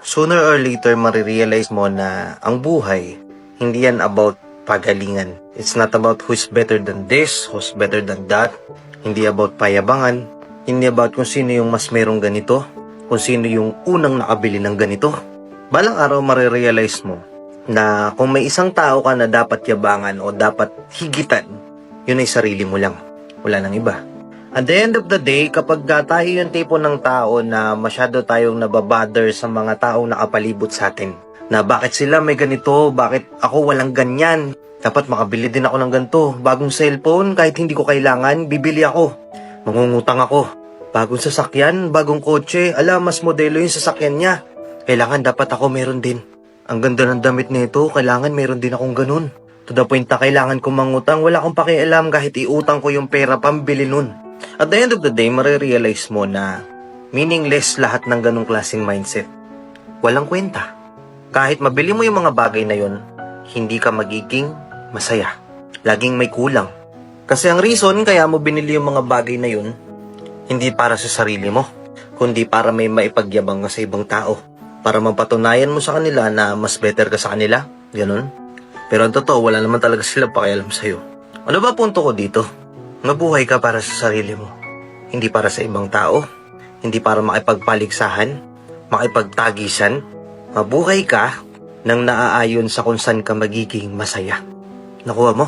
Sooner or later, marirealize mo na ang buhay, hindi yan about pagalingan. It's not about who's better than this, who's better than that. Hindi about payabangan. Hindi about kung sino yung mas merong ganito, kung sino yung unang nakabili ng ganito. Balang araw, marirealize mo na kung may isang tao ka na dapat yabangan o dapat higitan, yun ay sarili mo lang. Wala nang iba. At the end of the day, kapag tayo yung tipo ng tao na masyado tayong nababother sa mga taong nakapalibot sa atin, na bakit sila may ganito, bakit ako walang ganyan, dapat makabili din ako ng ganito, bagong cellphone, kahit hindi ko kailangan, bibili ako, mangungutang ako, bagong sasakyan, bagong kotse, mas modelo yung sasakyan niya, kailangan dapat ako meron din. Ang ganda ng damit nito, kailangan meron din akong ganun. To the point na kailangan kong mangutang, wala akong pakialam kahit iutang ko yung pera pambili nun. At the end of the day, marirealize mo na meaningless lahat ng ganong klaseng mindset. Walang kwenta. Kahit mabili mo yung mga bagay na yun, hindi ka magiging masaya. Laging may kulang. Kasi ang reason kaya mo binili yung mga bagay na yun, hindi para sa sarili mo, kundi para may maipagyabang ka sa ibang tao. Para mapatunayan mo sa kanila na mas better ka sa kanila. Ganun. Pero ang totoo, wala naman talaga sila pakialam sa'yo. Ano ba punto ko dito? Mabuhay ka para sa sarili mo. Hindi para sa ibang tao. Hindi para makipagpaligsahan, makipagtagisan. Mabuhay ka nang naaayon sa kung saan ka magiging masaya. Nakuha mo?